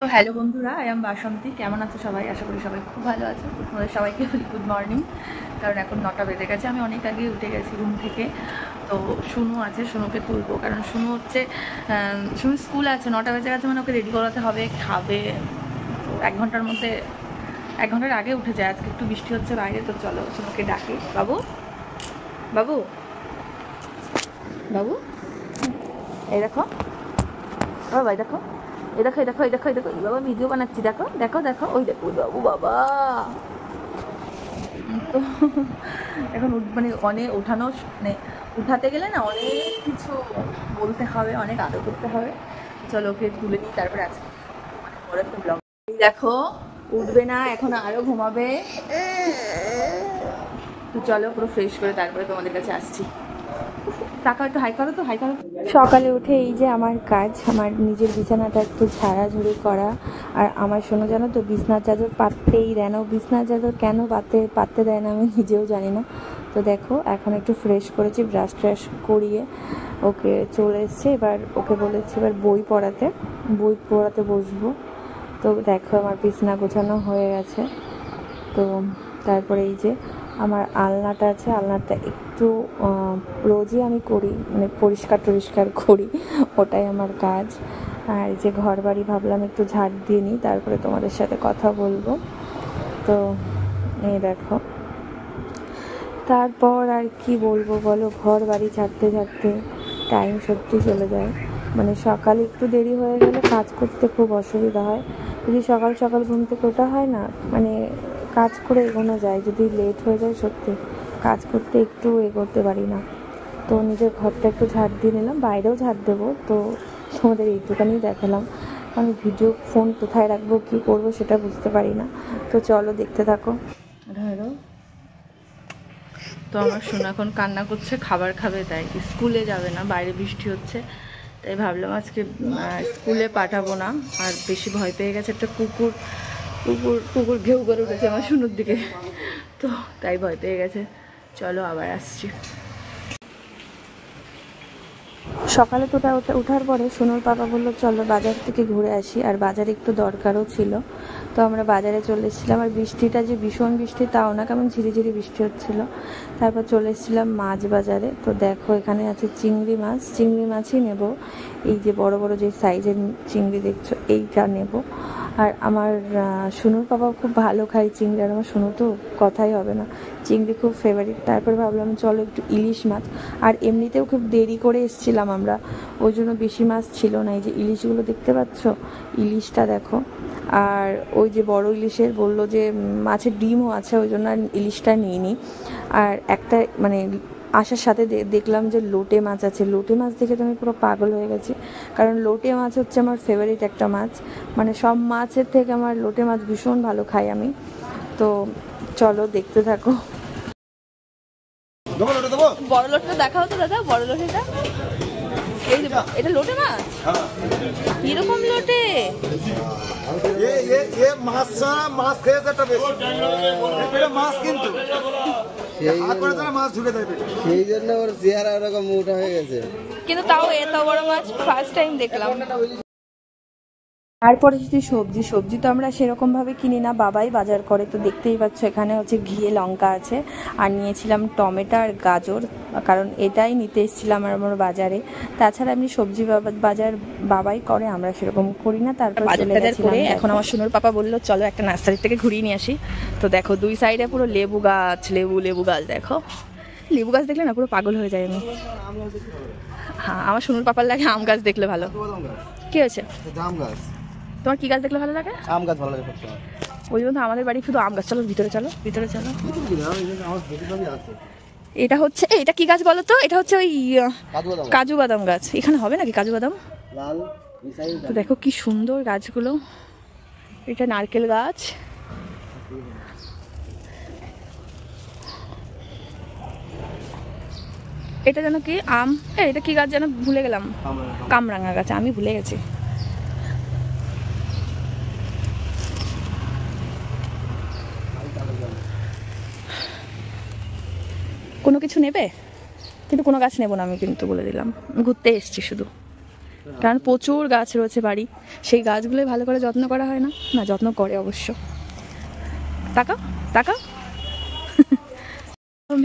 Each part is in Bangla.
তো হ্যালো বন্ধুরা, আই এম বাসন্তী। কেমন আছো সবাই? আশা করি সবাই খুব ভালো আছো। তোমাদের সবাইকে গুড মর্নিং। কারণ এখন 9টা বেজে গেছে, আমি অনেক আগে উঠে গেছি ঘুম থেকে। তো শুনু আছে, শুনুকে তুলবো, কারণ শুনু হচ্ছে শুনু স্কুল আছে, 9টা বেজে গেছে, মানে ওকে রেডি করাতে হবে, খাবে। তো 1 ঘন্টার মধ্যে 1 ঘন্টার আগে উঠে যায়। আজকে একটু বৃষ্টি হচ্ছে বাইরে, তো চলো শুনুকে ডাকি। বাবু, বাবু, বাবু, এই দেখো বাবা, দেখো, এই দেখো, এই দেখো, এই দেখো, এই দেখো, এই বাবা ভিডিও বানাচ্ছি, দেখো দেখো দেখো, ওই দেখো বাবু, বাবা। তো এখন মানে অনেক ওঠানো, মানে উঠাতে গেলে না অনেক কিছু বলতে হবে, অনেক আদর করতে হবে। চলো ওকে তুলে নিই, তারপরে আজকে মানে বড় একটা ব্লগ। দেখো উঠবে না, এখন আরো ঘুমাবে। তো চলো পুরো ফ্রেশ করে তারপরে তোমাদের কাছে আসছি। টাকা একটু হাই করো, তো হাই করো। সকালে উঠে এই যে আমার কাজ, আমার নিজের বিছানাটা একটু ঝাড়াঝুড়ি করা। আর আমার শোনো, জানো তো, বিছনার চাদর পাততেই দেয় না। বিছনার চাদর কেন পাততে দেয় না আমি নিজেও জানি না। তো দেখো এখন একটু ফ্রেশ করেছি, ব্রাশ ট্রাশ করিয়ে ওকে চলে এসছে। এবার ওকে বলেছি এবার বই পড়াতে বসবো। তো দেখো আমার বিছনা গোছানো হয়ে গেছে। তো তারপরে এই যে আমার আলনাটা আছে, আলনাটা একটু রোজই আমি করি, মানে পরিষ্কার করি, ওটাই আমার কাজ। আর এই যে ঘর বাড়ি ভাবলাম একটু ঝাড় দিয়ে নিই, তারপরে তোমাদের সাথে কথা বলবো। তো এই দেখো, তারপর আর কি বলবো বলো, ঘর বাড়ি ঝাড়তে টাইম সত্যি চলে যায়। মানে সকালে একটু দেরি হয়ে গেলে কাজ করতে খুব অসুবিধা হয়। যদি সকাল সকাল ঘুম থেকে ওঠা হয় না, মানে কাজ করে এগোনো যায়। যদি লেট হয়ে যায় সত্যি কাজ করতে একটু এগোতে পারি না। তো নিজের ঘরটা একটু ঝাড় দিয়ে নিলাম, বাইরেও ঝাড় দেবো। তো তোমাদের এইটুখানি দেখালাম, আমি ফোন কোথায় রাখবো, কী করবো সেটা বুঝতে পারি না। তো চলো দেখতে থাকো। ধরো, তো আমার শোনা এখন কান্না করছে, খাবার খাবে, তাই স্কুলে যাবে না, বাইরে বৃষ্টি হচ্ছে। তাই ভাবলাম আজকে স্কুলে পাঠাবো না। আর বেশি ভয় পেয়ে গেছে, একটা কুকুর ঘেউ করে উঠেছে আমার শুনুর দিকে। তো তাই ভয় পেয়ে গেছে। চলো আবার আসছি। সকালে তো ওঠার পরে সোনুর পাপা বললো চলো বাজার থেকে ঘুরে আসি, আর বাজারে একটু দরকারও ছিল। তো আমরা বাজারে চলে এসেছিলাম। আর বৃষ্টিটা যে ভীষণ বৃষ্টি তাও না, কেমন ঝিরিঝিরি বৃষ্টি হচ্ছিলো। তারপর চলে এসেছিলাম মাছ বাজারে। তো দেখো এখানে আছে চিংড়ি মাছই নেব। এই যে বড় বড় যে সাইজের চিংড়ি দেখছো, এইটা নেব। আর আমার সোনুর পাপাও খুব ভালো খায় চিংড়ি, আর আমার সোনু তো কথাই হবে না, চিংড়ি খুব ফেভারিট। তারপর ভাবলাম চলো একটু ইলিশ মাছ। আর এমনিতেও খুব দেরি করে এসেছিলাম আমরা, ওই জন্য বেশি মাছ ছিল না। এই যে ইলিশগুলো দেখতে পাচ্ছ, ইলিশটা দেখো। আর ওই যে বড় ইলিশের বললো যে মাছের ডিমও আছে, ওই জন্য আর ইলিশটা নিইনি। আর একটা মানে আসার সাথে দেখলাম যে লোটে মাছ আছে। লোটে মাছ দেখে তো আমি পুরো পাগল হয়ে গেছি, কারণ লোটে মাছ হচ্ছে আমার ফেভারিট একটা মাছ। মানে সব মাছের থেকে আমার লোটে মাছ ভীষণ ভালো খাই আমি। তো চলো দেখতে থাকো। বড় লোটটা দেখাও তো দাদা, বড় লোটেটা। এই যে এটা লোটে মাছ, কিরকম লোটে? মাছ খেয়েছে মাছ, কিন্তু সেই জন্য ওর চেহারা ওরকম মোটা হয়ে গেছে। কিন্তু তাও এত বড় মাছ ফার্স্ট টাইম দেখলাম। তারপরে যদি সবজি তো আমরা সেরকমভাবে কিনি না, বাবাই বাজার করে। তো দেখতেই পাচ্ছ এখানে হচ্ছে ঘিয়ে লঙ্কা আছে, আর নিয়েছিলাম টমেটো আর গাজর, কারণ এটাই নিতে এসেছিলাম আমার বাজারে। তাছাড়া এমনি সবজি বাজার বাবাই করে, আমরা সেরকম করি না। তারপর চলে গেছিলাম। এখন আমার সোনুর পাপা বললো চলো একটা নার্সারি থেকে ঘুরিয়ে নিয়ে আসি। তো দেখো দুই সাইডে পুরো লেবু গাছ, লেবু গাছ। দেখো লেবু গাছ দেখলে না পুরো পাগল হয়ে যায় আমি। হ্যাঁ, আমার সোনুর পাপার লাগে আম গাছ দেখলে ভালো। কি হয়েছে? তোমার কি গাছ দেখলে ভালো লাগে? আম গাছ ভালো লাগে। ওই জন্য আমাদের বাড়ি শুধু আম গাছ। চলো ভিতরে চলো। এটা হচ্ছে, এটা কি গাছ বলো তো? এটা হচ্ছে ওই কাজু বাদাম গাছ। এখানে হবে নাকি কাজু বাদাম? তো দেখো কি সুন্দর গাছগুলো। এটা নারকেল গাছ। এটা যেন কি আম, এটা কি গাছ যেন ভুলে গেলাম। কামরাঙা গাছ, আমি ভুলে গেছি। কোনো কিছু নেবে? কিন্তু কোনো গাছ নেবো না আমি, কিন্তু বলে দিলাম, ঘুরতে এসছি শুধু। কারণ প্রচুর গাছ রয়েছে বাড়ি, সেই গাছগুলোই ভালো করে যত্ন করা হয় না। না, যত্ন করে অবশ্য। তাকাও তাকাও।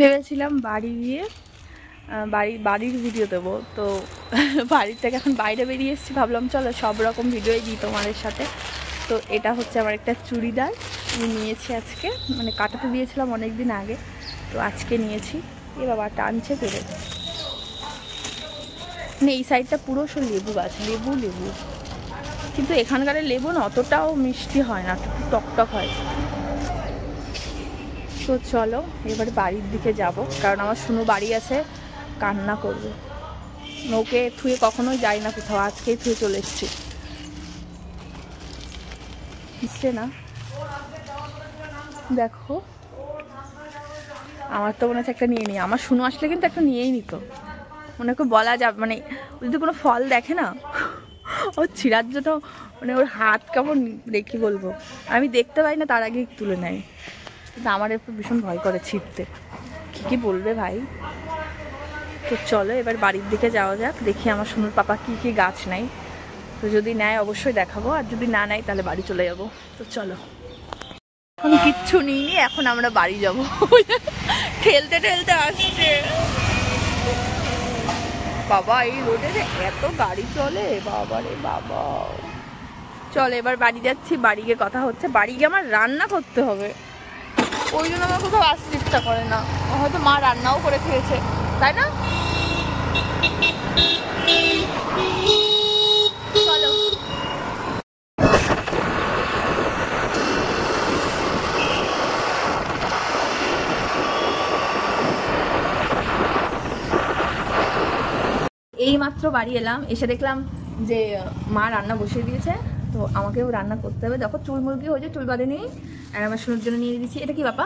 ভেবেছিলাম বাড়ি গিয়ে বাড়ির ভিডিও দেবো, তো বাড়ির থেকে এখন বাইরে বেরিয়ে এসেছি। ভাবলাম চলো সব রকম ভিডিওই দিই তোমাদের সাথে। তো এটা হচ্ছে আমার একটা চুড়িদার, আমি নিয়েছি আজকে, মানে কাটাতে দিয়েছিলাম অনেক দিন আগে, তো আজকে নিয়েছি। এ বাবা টানছে করে, মানে এই সাইডটা পুরো সব লেবু গাছ, লেবু লেবু, কিন্তু এখানকার লেবু না অতটাও মিষ্টি হয় না, একটু টকটক হয়। তো চলো এবার বাড়ির দিকে যাব, কারণ আমার শুনো বাড়ি আছে, কান্না করবে। ওকে থুয়ে কখনোই যাই না কোথাও, আজকেই থুয়ে চলে এসছি। না দেখো, আমার তো মনে হচ্ছে একটা নিয়ে নিই। আমার শুনো আসলে কিন্তু একটা নিয়েই নিত, মনে করে বলা যাবে, মানে যদি কোনো ফল দেখে না ওর ছিঁড়ার জন্য, মানে ওর হাত কেমন দেখি বলবো, আমি দেখতে পাই না তার আগে তুলে নেয়। কিন্তু আমার একটু ভীষণ ভয় করে ছিঁড়তে, কী বলবে ভাই। তো চলো এবার বাড়ির দিকে যাওয়া যাক, দেখি আমার শুনুর পাপা কি গাছ নেয়। তো যদি নেয় অবশ্যই দেখাবো, আর যদি না নেয় তাহলে বাড়ি চলে যাবো। তো চলো, এখন কিচ্ছু নিইনি, এখন আমরা বাড়ি যাবো। ঠেলতে ঠেলতে আসছে বাবা, এই রোডে এত গাড়ি চলে, বাবা রে বাবা। চল এবার বাড়ি যাচ্ছি, বাড়ি গিয়ে কথা হচ্ছে। বাড়ি গিয়ে আমার রান্না করতে হবে, ওই জন্য আমার কোথাও আসতে ইচ্ছা করে না। হয়তো মা রান্নাও করে খেয়েছে, তাই না? চলো এইমাত্র বাড়ি এলাম, এসে দেখলাম যে মা রান্না বসিয়ে দিয়েছে, তো আমাকেও রান্না করতে হবে। দেখো চুল মুরগি হয়েছে, চুল বাঁধে নিই, আর আমার শুনোর জন্য নিয়ে দিচ্ছি। এটা কি বাবা?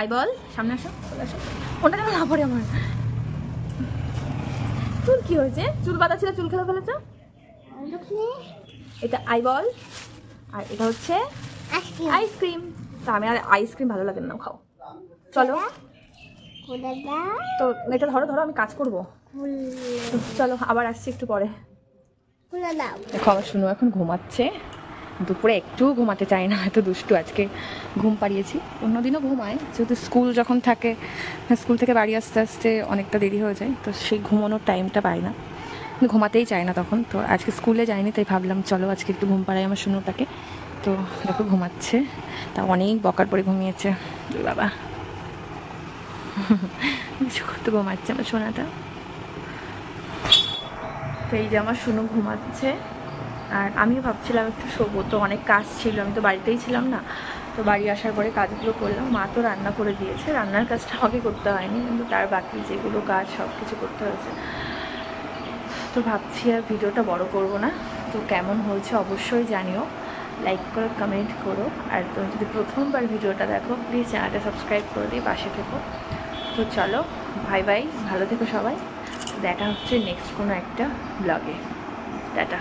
আইবল, সামনে আসো, চলে আসো। ওটা যেন না পড়ে আমার। চুল কি হয়েছে? চুল বাঁধা ছিল, চুল খেলে ফেলেছ। এটা আইবল, আর এটা হচ্ছে আইসক্রিম। তা আমি আর আইসক্রিম ভালো লাগে না, খাও। চলো তো এটা ধরো ধরো, আমি কাজ করবো। চলো আবার আসছি একটু পরে। দেখো আমার শুনো এখন ঘুমাচ্ছে, দুপুরে একটু ঘুমাতে চাই না, এত দুষ্টু। আজকে ঘুম পাড়িয়েছি, অন্যদিনও ঘুমায়, যেহেতু স্কুল যখন থাকে, স্কুল থেকে বাড়ি আসতে আসতে অনেকটা দেরি হয়ে যায়, তো সেই ঘুমানোর টাইমটা পাই না, ঘুমাতেই চায় না তখন। তো আজকে স্কুলে যায়নি, তাই ভাবলাম চলো আজকে একটু ঘুম পাড়াই আমার শুনোটাকে। তো দেখো ঘুমাচ্ছে, তা অনেক বকার পরে ঘুমিয়েছে বাবা। কিছু করতে ঘুমাচ্ছে আমার সোনাটা। তো এই যে আমার শুনো ঘুমাচ্ছে, আর আমিও ভাবছিলাম একটু শোবো, তো অনেক কাজ ছিল, আমি তো বাড়িতেই ছিলাম না। তো বাড়ি আসার পরে কাজগুলো করলাম, মা তো রান্না করে দিয়েছে, রান্নার কাজটা আমাকে করতে হয়নি, কিন্তু তার বাকি যেগুলো কাজ সব কিছু করতে হয়েছে। তো ভাবছি আর ভিডিওটা বড় করব না। তো কেমন হয়েছে অবশ্যই জানিও, লাইক করো, কমেন্ট করো, আর তুমি যদি প্রথমবার ভিডিওটা দেখো প্লিজ চ্যানেলটা সাবস্ক্রাইব করে দিয়ে পাশে থেকো। তো চলো বাই বাই, ভালো থেকো সবাই, দেখা হচ্ছে নেক্সট কোনো একটা ব্লগে। টাটা।